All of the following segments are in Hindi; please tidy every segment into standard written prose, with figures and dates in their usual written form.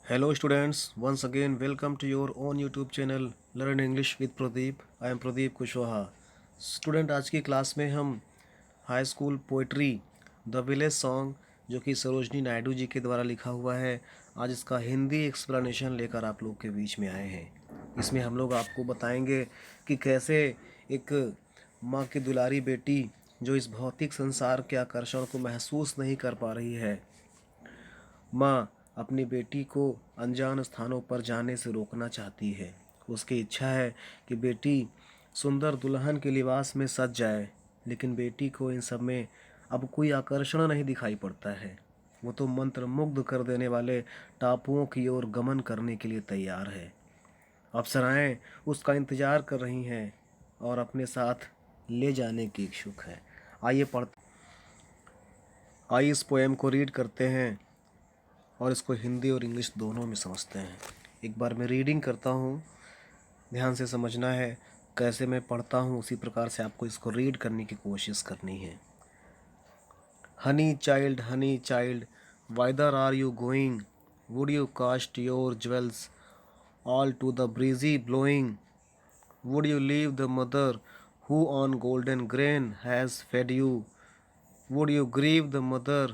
Hello students, once again welcome to your own YouTube channel Learn English with Pradeep. I am Pradeep Kushwaha. Student आज की क्लास में हम high school poetry the village song जो कि सरोजनी नायडू जी के द्वारा लिखा हुआ है, आज इसका हिंदी एक्सप्लेनेशन लेकर आप लोग के बीच में आए हैं। इसमें हम लोग आपको बताएंगे कि कैसे एक माँ की दुलारी बेटी जो इस भौतिक संसार के आकर्षण को महसूस नहीं कर पा रही है, माँ अपनी बेटी को अनजान स्थानों पर जाने से रोकना चाहती है। उसकी इच्छा है कि बेटी सुंदर दुल्हन के लिबास में सज जाए, लेकिन बेटी को इन सब में अब कोई आकर्षण नहीं दिखाई पड़ता है। वो तो मंत्रमुग्ध कर देने वाले टापुओं की ओर गमन करने के लिए तैयार है। अप्सराएं उसका इंतजार कर रही हैं और अपने साथ ले जाने की इच्छुक है। आइए इस पोएम को रीड करते हैं और इसको हिंदी और इंग्लिश दोनों में समझते हैं। एक बार मैं रीडिंग करता हूँ, ध्यान से समझना है। कैसे मैं पढ़ता हूँ उसी प्रकार से आपको इसको रीड करने की कोशिश करनी है। Honey child, whither are you going? Would you cast your jewels all to the breezy blowing? Would you leave the mother who on golden grain has fed you? Would you grieve the mother?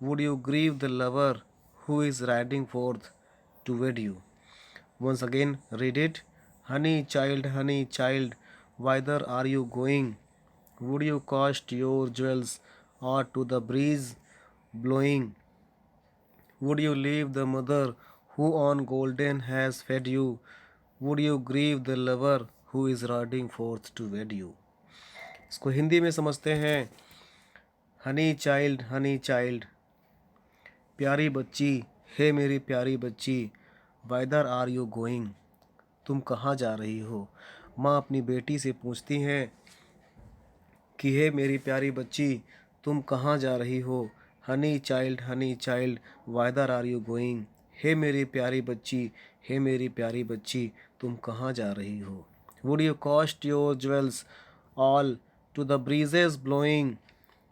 Would you grieve the lover who is riding forth to wed you? Once again, read it. Honey child, whither are you going? Would you cast your jewels or to the breeze blowing? Would you leave the mother who on golden has fed you? Would you grieve the lover who is riding forth to wed you? इसको हिंदी में समझते हैं। हनी चाइल्ड, प्यारी बच्ची, हे मेरी प्यारी बच्ची, वाइदर आर यू गोइंग? तुम कहाँ जा रही हो? माँ अपनी बेटी से पूछती हैं कि हे मेरी प्यारी बच्ची, तुम कहाँ जा रही हो? Honey child, whither are you going? हे मेरी प्यारी बच्ची, हे मेरी प्यारी बच्ची, तुम कहाँ जा रही हो? Would you cast your jewels all to the breezes blowing?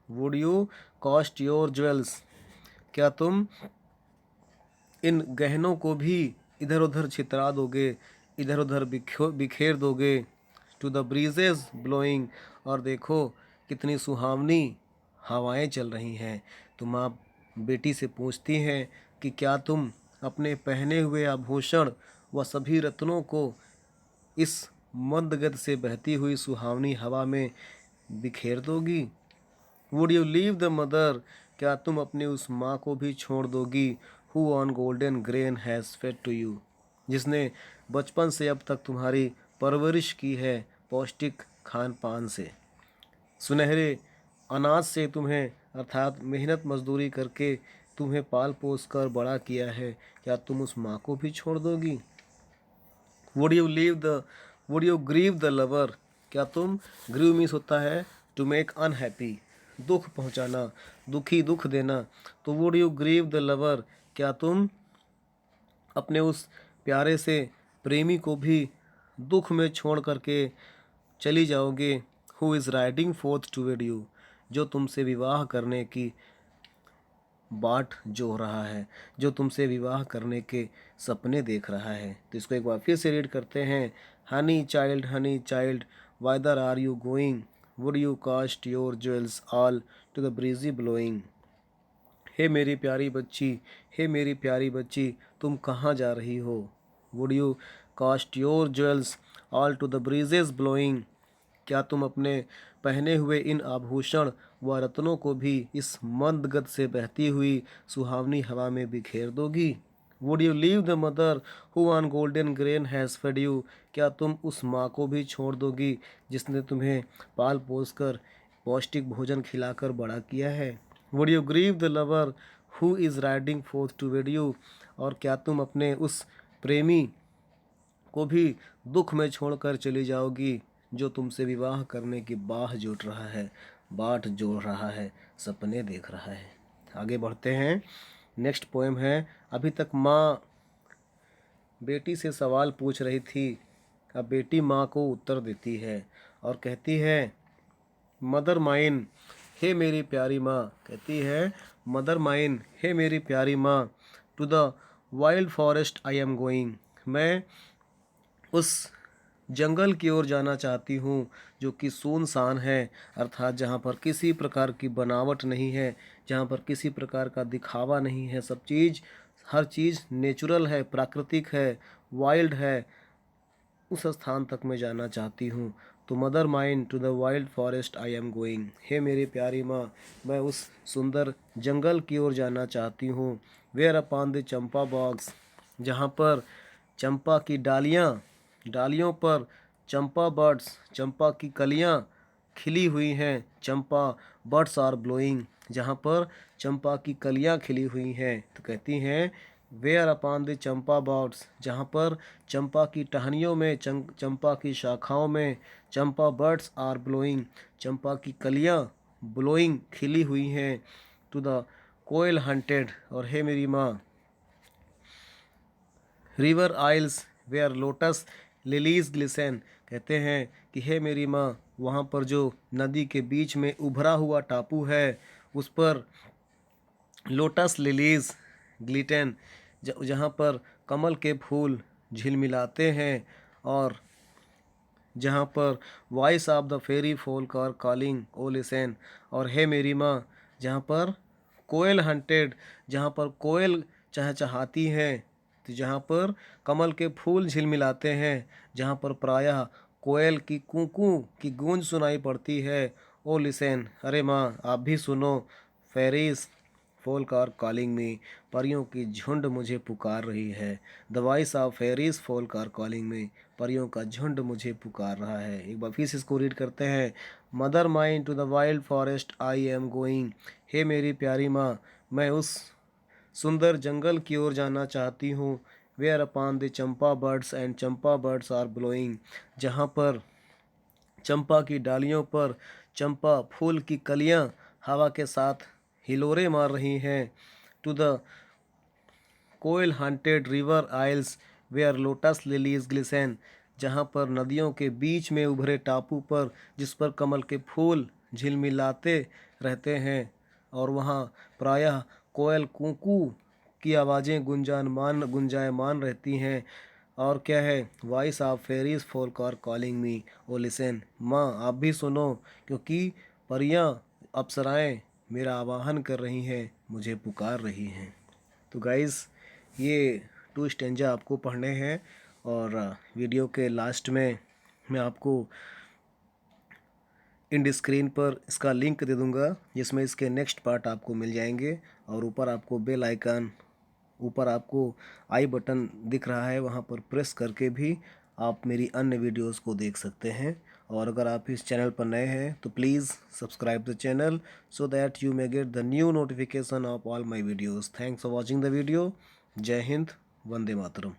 Would you cast your jewels, क्या तुम इन गहनों को भी इधर उधर छितरा दोगे, इधर उधर बिखेर दोगे? टू द ब्रीजेस ब्लोइंग, और देखो कितनी सुहावनी हवाएं चल रही हैं। तो माँ बेटी से पूछती हैं कि क्या तुम अपने पहने हुए आभूषण व सभी रत्नों को इस मंद गति से बहती हुई सुहावनी हवा में बिखेर दोगी? Would you leave the mother, क्या तुम अपनी उस माँ को भी छोड़ दोगी? Who on golden grain has fed to you, जिसने बचपन से अब तक तुम्हारी परवरिश की है पौष्टिक खान पान से, सुनहरे अनाज से तुम्हें अर्थात मेहनत मजदूरी करके तुम्हें पाल पोस कर बड़ा किया है। क्या तुम उस माँ को भी छोड़ दोगी? Would you leave the would you grieve the lover, क्या तुम, ग्रीव मीन्स होता है टू मेक अनहैप्पी, दुख पहुंचाना, दुख देना। तो would you grieve the lover, क्या तुम अपने उस प्यारे से प्रेमी को भी दुख में छोड़ करके चली जाओगे? Who is riding forth to wed you, जो तुमसे विवाह करने की बाट जोह रहा है, जो तुमसे विवाह करने के सपने देख रहा है। तो इसको एक बार फिर से रीड करते हैं। Honey child, whither are you going? Would you cast your jewels all to the breezy blowing? हे मेरी प्यारी बच्ची, हे मेरी प्यारी बच्ची, तुम कहाँ जा रही हो? Would you cast your jewels all to the breezes blowing, क्या तुम अपने पहने हुए इन आभूषण व रत्नों को भी इस मंद गति से बहती हुई सुहावनी हवा में बिखेर दोगी? Would you leave the mother who on golden grain has fed you, क्या तुम उस माँ को भी छोड़ दोगी जिसने तुम्हें पाल पोस कर पौष्टिक भोजन खिलाकर बड़ा किया है? Would you grieve the lover who is riding forth to wed you, और क्या तुम अपने उस प्रेमी को भी दुख में छोड़कर चली जाओगी जो तुमसे विवाह करने की बाट जोड़ रहा है, सपने देख रहा है। आगे बढ़ते हैं। नेक्स्ट पोएम है। अभी तक माँ बेटी से सवाल पूछ रही थी, अब बेटी माँ को उत्तर देती है और कहती है, मदर माइन, हे मेरी प्यारी माँ, कहती है मदर माइन, हे मेरी प्यारी माँ, to the wild forest I am going, मैं उस जंगल की ओर जाना चाहती हूँ जो कि सुनसान है, अर्थात जहाँ पर किसी प्रकार की बनावट नहीं है, जहाँ पर किसी प्रकार का दिखावा नहीं है, सब चीज़ हर चीज़ नेचुरल है, प्राकृतिक है, वाइल्ड है, उस स्थान तक मैं जाना चाहती हूँ। तो mother mine to the wild forest I am going, हे मेरी प्यारी माँ, मैं उस सुंदर जंगल की ओर जाना चाहती हूँ। Where upon the champa box, जहाँ पर चंपा की डालियों पर चंपा बर्ड्स, चंपा की कलियाँ खिली हुई हैं। चंपा बर्ड्स आर ब्लोइंग, जहाँ पर चंपा की कलियाँ खिली हुई हैं। तो कहती हैं where upon the champa birds, जहाँ पर चंपा की टहनियों में, चंपा की शाखाओं में चंपा बर्ड्स आर ब्लोइंग, चंपा की कलियाँ ब्लोइंग खिली हुई हैं। टू द कोयल हंटेड, और हे मेरी माँ, river isles where lotus lilies glisten, कहते हैं कि हे मेरी माँ, वहाँ पर जो नदी के बीच में उभरा हुआ टापू है उस पर लोटस लिलीज ग्लिटन, जहाँ पर कमल के फूल झिलमिलाते हैं, और जहाँ पर voice of the fairy folk are calling O listen, और हे मेरी माँ, जहाँ पर कोयल हंटेड, जहाँ पर कोयल चहचहाती है, तो जहाँ पर कमल के फूल झिलमिलाते हैं, जहाँ पर प्रायः कोयल की कूकू की गूंज सुनाई पड़ती है। ओ लिसन, अरे माँ आप भी सुनो, fairies folk are calling me, परियों की झुंड मुझे पुकार रही है। The voice of fairies folk are calling me, परियों का झुंड मुझे पुकार रहा है। एक बार फिर से इसको रीड करते हैं। Mother mine to the wild forest I am going, हे मेरी प्यारी माँ, मैं उस सुंदर जंगल की ओर जाना चाहती हूँ। Where upon the champa birds and champa birds are blowing, जहाँ पर चंपा की डालियों पर चंपा फूल की कलियाँ हवा के साथ हिलोरे मार रही हैं। To the koel haunted river isles where lotus lilies glisten, जहाँ पर नदियों के बीच में उभरे टापू पर जिस पर कमल के फूल झिलमिलाते रहते हैं, और वहाँ प्रायः कोयल कूकू की आवाज़ें गुंजायमान रहती हैं। और क्या है, voice of fairies folk are calling me O listen, माँ आप भी सुनो, क्योंकि परियां अप्सराएं मेरा आवाहन कर रही हैं, मुझे पुकार रही हैं। तो गाइज़, ये 2 स्टेंजा आपको पढ़ने हैं, और वीडियो के लास्ट में मैं आपको इंड स्क्रीन पर इसका लिंक दे दूंगा, जिसमें इसके नेक्स्ट पार्ट आपको मिल जाएंगे। और ऊपर आपको बेल आइकन, ऊपर आपको आई बटन दिख रहा है, वहाँ पर प्रेस करके भी आप मेरी अन्य वीडियोस को देख सकते हैं। और अगर आप इस चैनल पर नए हैं तो please subscribe the channel so that you may get the new notification of all my videos. Thanks for watching the video. जय हिंद, वंदे मातरम।